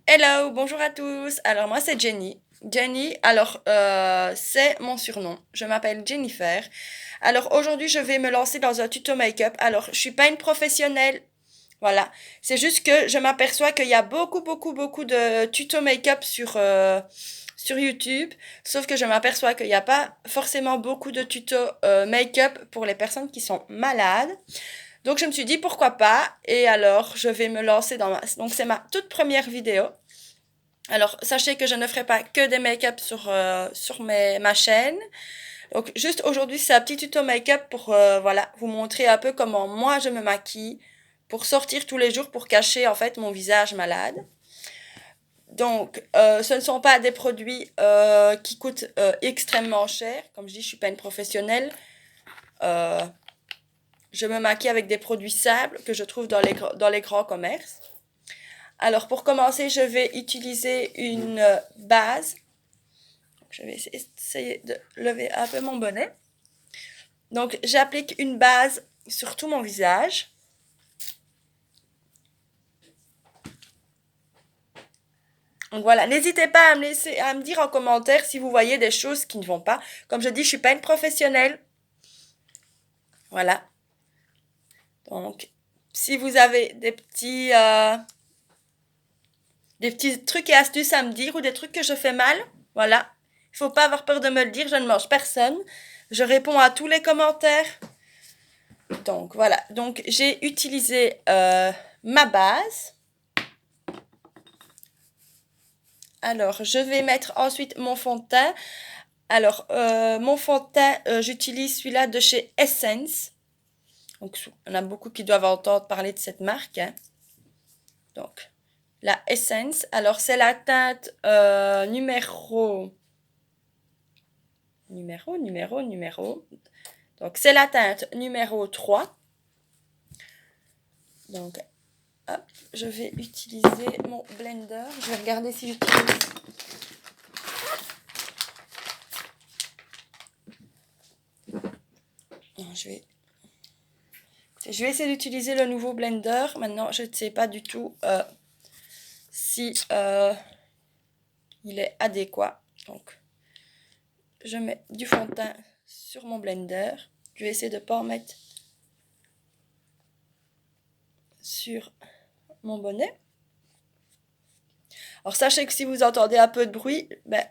Hello, bonjour à tous. Alors moi c'est Jenny. Jenny, alors c'est mon surnom. Je m'appelle Jennifer. Alors aujourd'hui je vais me lancer dans un tuto make-up. Alors je suis pas une professionnelle. Voilà. C'est juste que je m'aperçois qu'il y a beaucoup de tutos make-up sur YouTube. Sauf que je m'aperçois qu'il n'y a pas forcément beaucoup de tutos make-up pour les personnes qui sont malades. Donc je me suis dit pourquoi pas. Et alors je vais me lancer dans ma... Donc c'est ma toute première vidéo. Alors, sachez que je ne ferai pas que des make-up sur ma chaîne. Donc, juste aujourd'hui, c'est un petit tuto make-up pour voilà, vous montrer un peu comment moi je me maquille pour sortir tous les jours pour cacher en fait mon visage malade. Donc, ce ne sont pas des produits qui coûtent extrêmement cher. Comme je dis, je suis pas une professionnelle. Euh, je me maquille avec des produits simples que je trouve dans les grands commerces. Alors, pour commencer, je vais utiliser une base. Je vais essayer de lever un peu mon bonnet. Donc, j'applique une base sur tout mon visage. Donc voilà, n'hésitez pas à me dire en commentaire si vous voyez des choses qui ne vont pas. Comme je dis, je suis pas une professionnelle. Voilà. Donc, si vous avez des petits trucs et astuces à me dire ou des trucs que je fais mal, voilà. Il faut pas avoir peur de me le dire, je ne mange personne. Je réponds à tous les commentaires. Donc voilà, donc j'ai utilisé ma base. Alors, je vais mettre ensuite mon fond de teint. Alors, mon fond de teint, j'utilise celui-là de chez Essence. Donc, on a beaucoup qui doivent entendre parler de cette marque, hein. Donc, la Essence. Alors, c'est la teinte numéro. Donc, c'est la teinte numéro 3. Donc, hop, je vais utiliser mon blender. Je vais regarder si j'utilise... Non, je vais essayer d'utiliser le nouveau blender. Maintenant, je ne sais pas du tout si il est adéquat. Donc, je mets du fond de teint sur mon blender. Je vais essayer de ne pas en mettre sur mon bonnet. Alors, sachez que si vous entendez un peu de bruit, ben,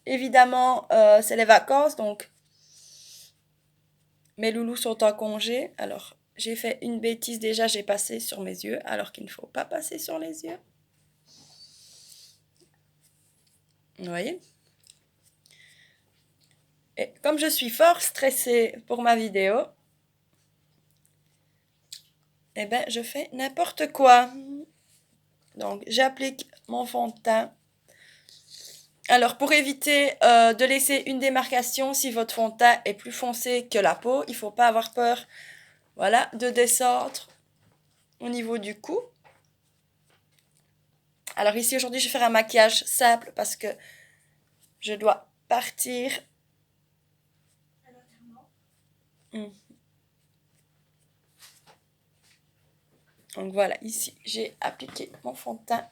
évidemment, c'est les vacances. Donc, mes loulous sont en congé. Alors, j'ai fait une bêtise déjà, j'ai passé sur mes yeux, alors qu'il ne faut pas passer sur les yeux. Vous voyez? Et comme je suis fort stressée pour ma vidéo, eh ben, je fais n'importe quoi. Donc, j'applique mon fond de teint. Alors, pour éviter de laisser une démarcation, si votre fond de teint est plus foncé que la peau, il ne faut pas avoir peur, voilà, de descendre au niveau du cou. Alors ici, aujourd'hui, je vais faire un maquillage simple parce que je dois partir. Donc voilà, ici, j'ai appliqué mon fond de teint.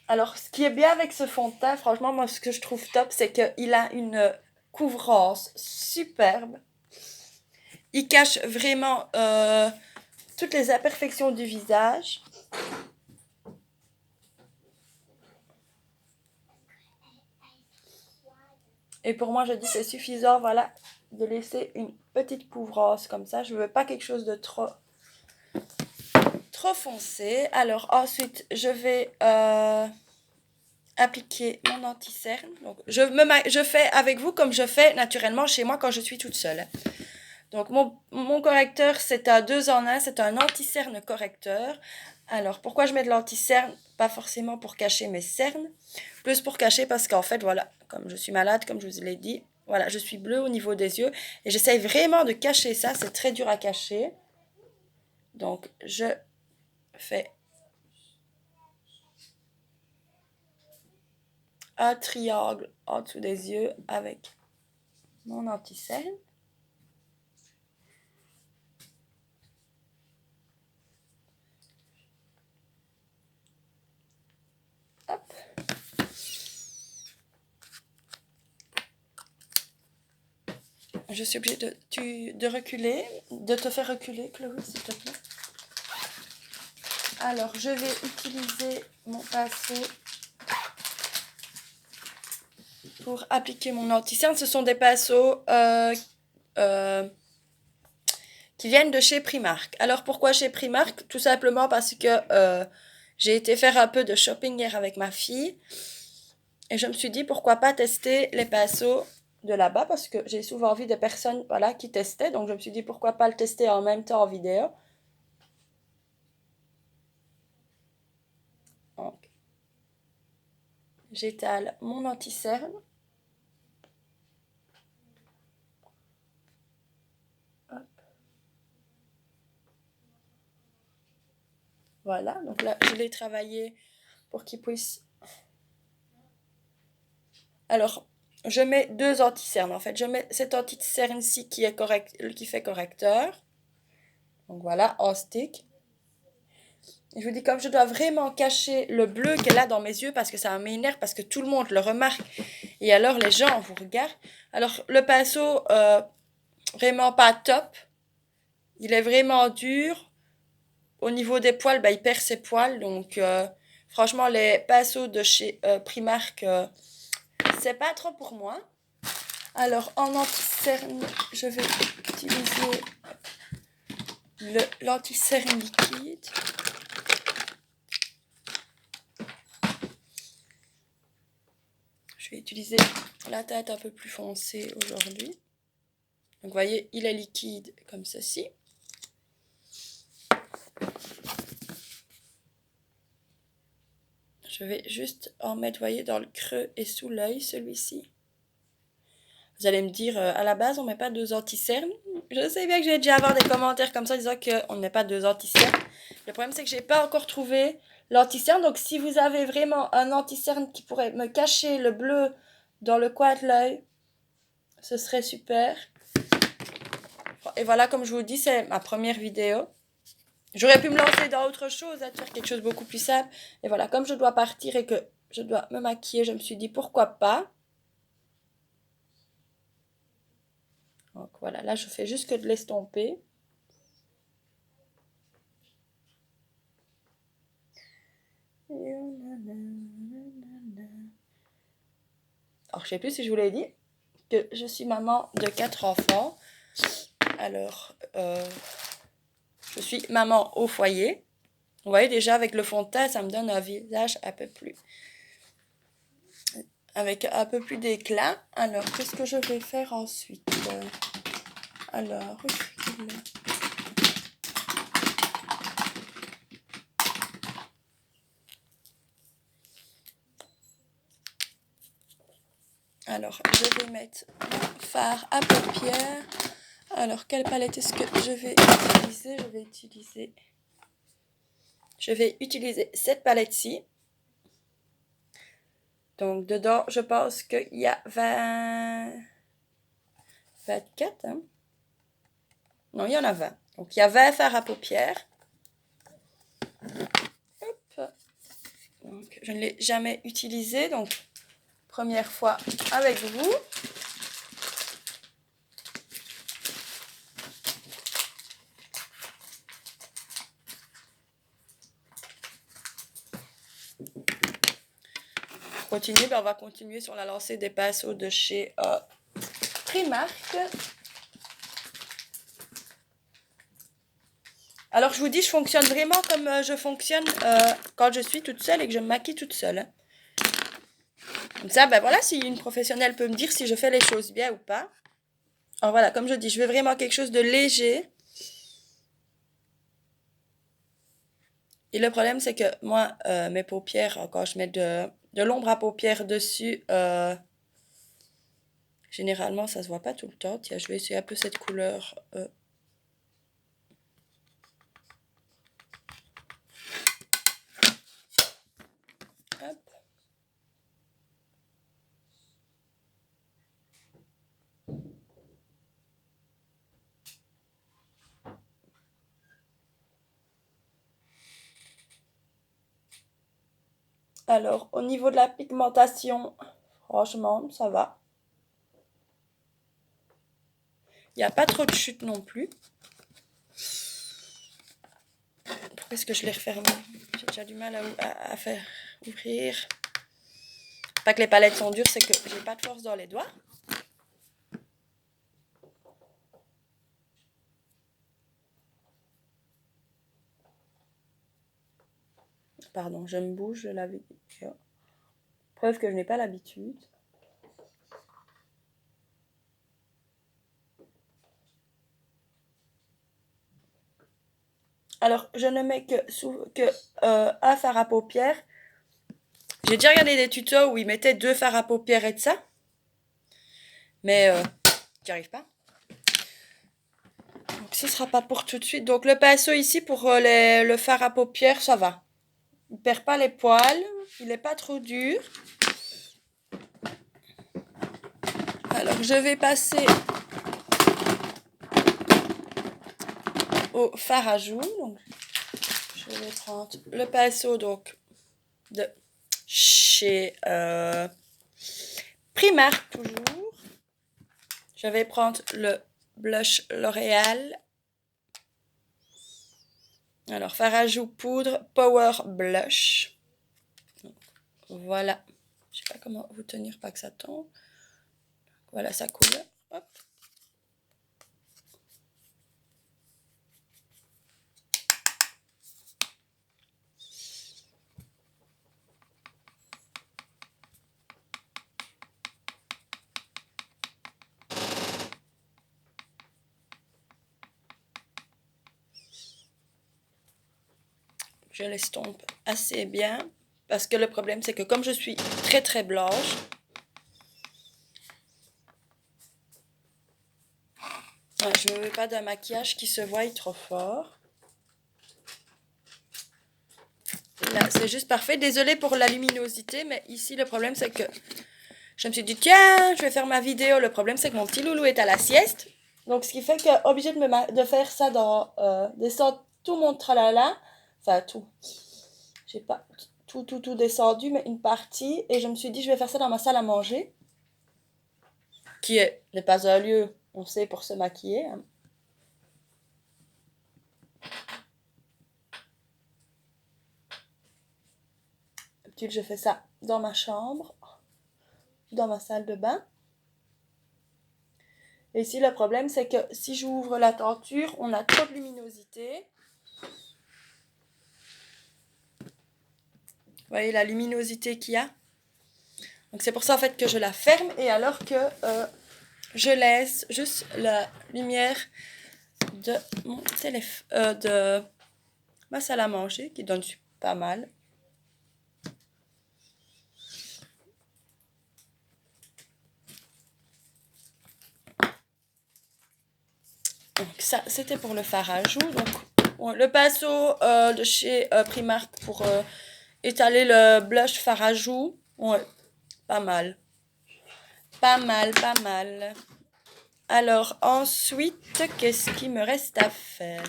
Alors, ce qui est bien avec ce fond de teint, franchement, moi, ce que je trouve top, c'est qu'il a une couvrance superbe. Il cache vraiment toutes les imperfections du visage. Et pour moi, je dis c'est suffisant, voilà, de laisser une petite couvrance comme ça. Je ne veux pas quelque chose de trop foncé. Alors ensuite, je vais appliquer mon anti-cerne. Donc, je fais avec vous comme je fais naturellement chez moi quand je suis toute seule. Donc, mon correcteur, c'est un 2 en 1, c'est un anti-cerne correcteur. Alors, pourquoi je mets de l'anti-cerne? Pas forcément pour cacher mes cernes, plus pour cacher parce qu'en fait, voilà, comme je suis malade, comme je vous l'ai dit, voilà, je suis bleue au niveau des yeux et j'essaye vraiment de cacher ça, c'est très dur à cacher. Donc, je fais un triangle en dessous des yeux avec mon anti-cerne. Je suis obligée de reculer, de te faire reculer, Chloé, s'il te plaît. Alors, je vais utiliser mon pinceau pour appliquer mon anti-cerne. Ce sont des pinceaux qui viennent de chez Primark. Alors, pourquoi chez Primark? Tout simplement parce que j'ai été faire un peu de shopping hier avec ma fille. Et je me suis dit, pourquoi pas tester les pinceaux de là-bas, parce que j'ai souvent vu des personnes voilà, qui testaient. Donc, je me suis dit, pourquoi pas le tester en même temps en vidéo. Donc, j'étale mon anti-cerne. Voilà, donc là, je l'ai travaillé pour qu'il puisse... Alors, je mets 2 anti-cernes, en fait. Je mets cet anti-cerne-ci qui fait correcteur. Donc voilà, en stick. Et je vous dis, comme je dois vraiment cacher le bleu qu'elle a dans mes yeux, parce que ça m'énerve, parce que tout le monde le remarque, et alors les gens vous regardent. Alors, le pinceau, vraiment pas top. Il est vraiment dur. Au niveau des poils, il perd ses poils. Donc, franchement, les pinceaux de chez Primark, c'est pas trop pour moi. Alors, en anti-cerne, je vais utiliser l'anti-cerne liquide. Je vais utiliser la teinte un peu plus foncée aujourd'hui. Donc, vous voyez, il est liquide comme ceci. Je vais juste en mettre, vous voyez, dans le creux et sous l'œil, celui-ci. Vous allez me dire, à la base, on ne met pas 2 anti-cernes. Je sais bien que je vais déjà avoir des commentaires comme ça disant qu'on ne met pas 2 anti-cernes. Le problème, c'est que je n'ai pas encore trouvé l'anti-cerne. Donc, si vous avez vraiment un anti-cerne qui pourrait me cacher le bleu dans le coin de l'œil, ce serait super. Et voilà, comme je vous dis, c'est ma première vidéo. J'aurais pu me lancer dans autre chose, de faire quelque chose de beaucoup plus simple. Et voilà, comme je dois partir et que je dois me maquiller, je me suis dit pourquoi pas. Donc voilà, là je fais juste que de l'estomper. Alors je sais plus si je vous l'ai dit, que je suis maman de 4 enfants. Alors, je suis maman au foyer. Vous voyez déjà avec le fond de teint, ça me donne un visage un peu plus... avec un peu plus d'éclat. Alors, qu'est-ce que je vais faire ensuite? Alors, je vais mettre mon fard à paupières. Alors, quelle palette est-ce que je vais utiliser? Je vais utiliser cette palette-ci. Donc, dedans, je pense qu'il y a 24. Hein? Non, il y en a 20. Donc, il y a 20 fards à paupières. Hop. Donc, je ne l'ai jamais utilisé. Donc, première fois avec vous. On va continuer sur la lancée des pinceaux de chez Primark. Alors, je vous dis, je fonctionne vraiment comme je fonctionne quand je suis toute seule et que je me maquille toute seule. Hein. Comme ça, voilà, si une professionnelle peut me dire si je fais les choses bien ou pas. Alors voilà, comme je dis, je veux vraiment quelque chose de léger. Et le problème, c'est que moi, mes paupières, quand je mets de l'ombre à paupières dessus, généralement, ça se voit pas tout le temps. Tiens, je vais essayer un peu cette couleur. Hop. Alors, au niveau de la pigmentation, franchement, ça va. Il n'y a pas trop de chute non plus. Pourquoi est-ce que je l'ai refermé? J'ai déjà du mal à faire ouvrir. Pas que les palettes sont dures, c'est que j'ai pas de force dans les doigts. Pardon, je me bouge de la vidéo. Preuve que je n'ai pas l'habitude. Alors, je ne mets que un fard à paupières. J'ai déjà regardé des tutos où ils mettaient 2 fards à paupières et de ça. Mais j'y arrive pas. Donc, ce sera pas pour tout de suite. Donc, le pinceau ici pour le fard à paupières, ça va. Il perd pas les poils. Il n'est pas trop dur. Alors, je vais passer au fard à joues. Donc, je vais prendre le pinceau donc de chez Primark toujours. Je vais prendre le blush L'Oréal. Alors, fard à joues poudre Power Blush. Donc, voilà. Je sais pas comment vous tenir, pas que ça tombe. Voilà sa couleur. Hop. Je l'estompe assez bien. Parce que le problème, c'est que comme je suis très très blanche, je ne veux pas d'un maquillage qui se voie trop fort. Là, c'est juste parfait. Désolée pour la luminosité, mais ici, le problème, c'est que je me suis dit, tiens, je vais faire ma vidéo. Le problème, c'est que mon petit loulou est à la sieste. Donc, ce qui fait que, obligé de faire ça dans, descendre tout mon tralala. Enfin, tout. J'ai pas tout descendu, mais une partie. Et je me suis dit, je vais faire ça dans ma salle à manger. Qui n'est pas un lieu, on sait, pour se maquiller. Hein. D'habitude, je fais ça dans ma chambre, dans ma salle de bain. Et ici, le problème, c'est que si j'ouvre la tenture, on a trop de luminosité. Vous voyez la luminosité qu'il y a? Donc, c'est pour ça, en fait, que je la ferme. Et alors que je laisse juste la lumière de mon téléphone, de ma salle à manger, qui donne pas mal. Donc ça, c'était pour le fard à joues. Donc, le pinceau de chez Primark pour étaler le blush fard à joues. Ouais, pas mal. Pas mal, pas mal. Alors, ensuite, qu'est-ce qu'il me reste à faire?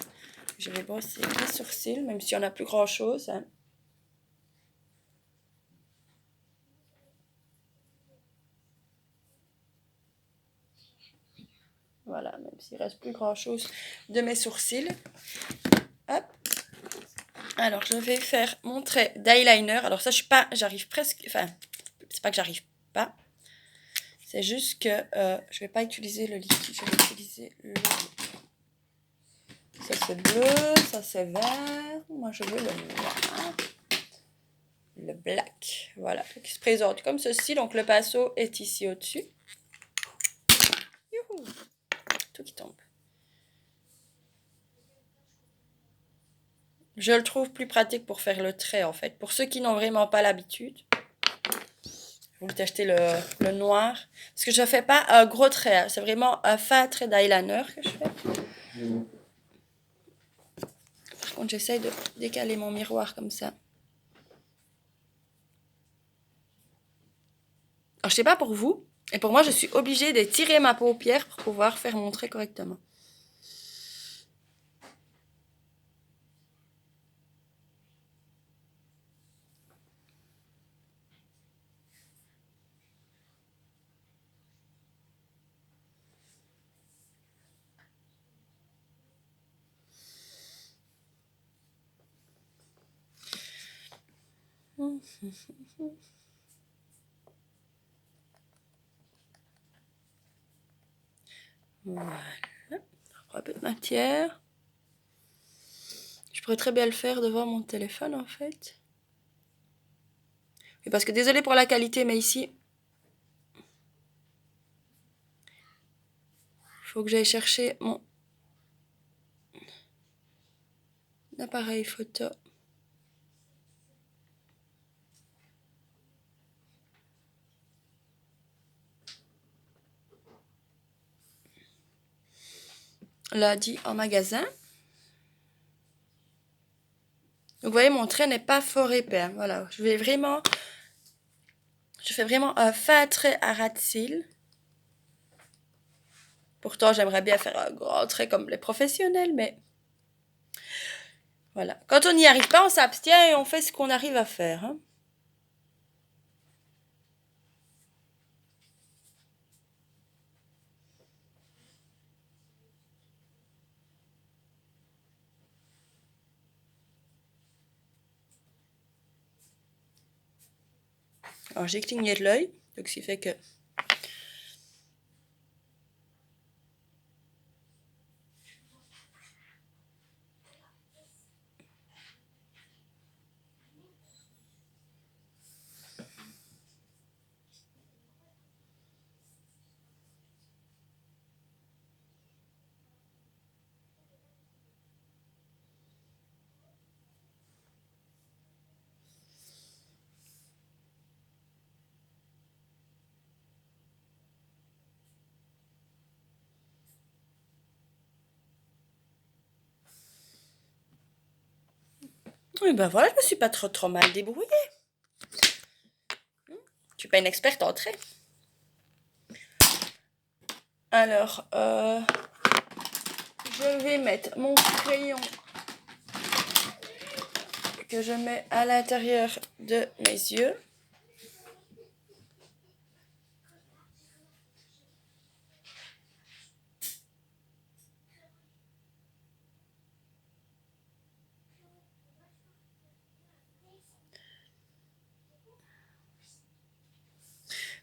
Je vais brosser les sourcils, même s'il n'y en a plus grand-chose. Hein. Voilà, même s'il ne reste plus grand-chose de mes sourcils. Hop. Alors, je vais faire mon trait d'eyeliner. Alors ça, j'arrive presque... Enfin, c'est pas que j'arrive pas. C'est juste que je vais pas utiliser le liquide. Je vais utiliser le... Ça, c'est bleu. Ça, c'est vert. Moi, je veux le noir. Le black. Voilà. Qui se présente comme ceci. Donc, le pinceau est ici au-dessus. Youhou! Tout qui tombe. Je le trouve plus pratique pour faire le trait, en fait. Pour ceux qui n'ont vraiment pas l'habitude. Je voulais acheter le noir. Parce que je ne fais pas un gros trait. Hein. C'est vraiment un fin trait d'eyeliner que je fais. Par contre, j'essaye de décaler mon miroir comme ça. Alors, je sais pas pour vous. Et pour moi, je suis obligée d'étirer ma paupière pour pouvoir faire mon trait correctement. Voilà. Un peu de matière. Je pourrais très bien le faire devant mon téléphone en fait. Et parce que désolé pour la qualité, mais ici, il faut que j'aille chercher mon appareil photo. L'a dit en magasin. Donc vous voyez, mon trait n'est pas fort épais. Hein. Voilà, je fais vraiment un fin trait à ras de cils. Pourtant, j'aimerais bien faire un grand trait comme les professionnels, mais voilà. Quand on n'y arrive pas, on s'abstient et on fait ce qu'on arrive à faire. Hein. Alors, j'ai cligné de l'œil, donc ce qui fait que... Et ben voilà, je me suis pas trop mal débrouillée. Je suis pas une experte en trait. Alors, je vais mettre mon crayon que je mets à l'intérieur de mes yeux.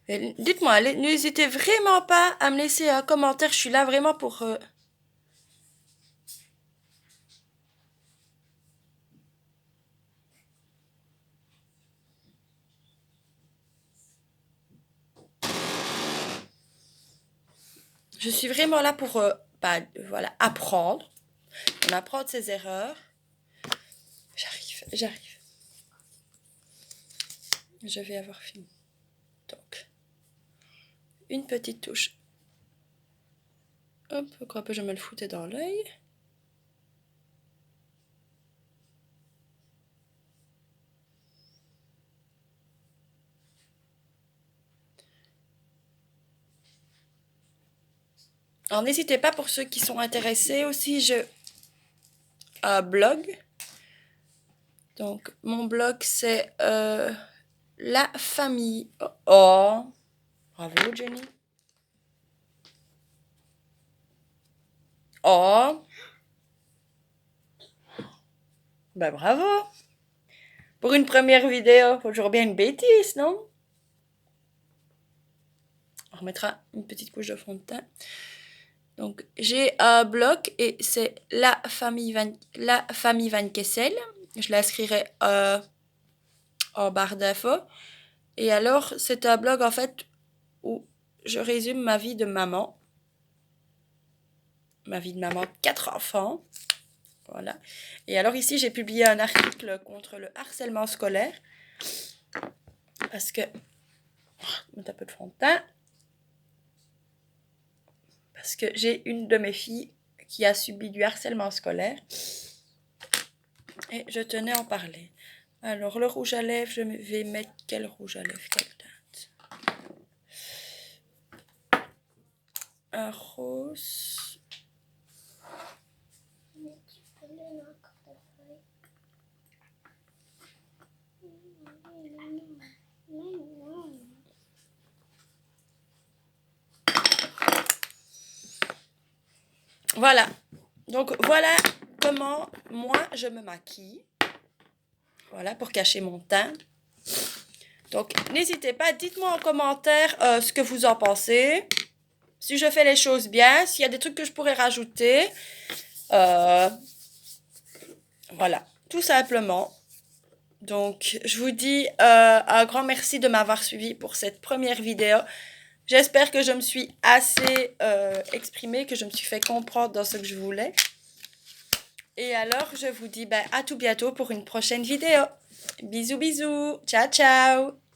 Dites-moi, n'hésitez vraiment pas à me laisser un commentaire. Je suis là vraiment pour... Je suis vraiment là pour voilà, apprendre. On apprend de ses erreurs. J'arrive. Je vais avoir fini. Donc, une petite touche. Hop, pourquoi pas je me le foutais dans l'œil. Alors, n'hésitez pas pour ceux qui sont intéressés aussi, je un blog. Donc, mon blog, c'est La Famille. Oh, bravo, Jenny. Oh, ben bravo. Pour une première vidéo, faut toujours bien une bêtise, non? On remettra une petite couche de fond de teint. Donc, j'ai un blog et c'est La Famille Van Kessel. Je l'inscrirai en barre d'infos. Et alors, c'est un blog en fait où je résume ma vie de maman. Ma vie de maman de 4 enfants. Voilà. Et alors ici, j'ai publié un article contre le harcèlement scolaire. Parce que... mettre un peu de fond de teint. Parce que j'ai une de mes filles qui a subi du harcèlement scolaire. Et je tenais à en parler. Alors, le rouge à lèvres, je vais mettre quel rouge à lèvres, quelle teinte? Un rose. Voilà. Donc, voilà comment moi je me maquille. Voilà, pour cacher mon teint. Donc, n'hésitez pas, dites-moi en commentaire ce que vous en pensez. Si je fais les choses bien, s'il y a des trucs que je pourrais rajouter. Voilà, tout simplement. Donc, je vous dis un grand merci de m'avoir suivi pour cette première vidéo. J'espère que je me suis assez exprimée, que je me suis fait comprendre dans ce que je voulais. Et alors, je vous dis à tout bientôt pour une prochaine vidéo. Bisous, bisous. Ciao, ciao.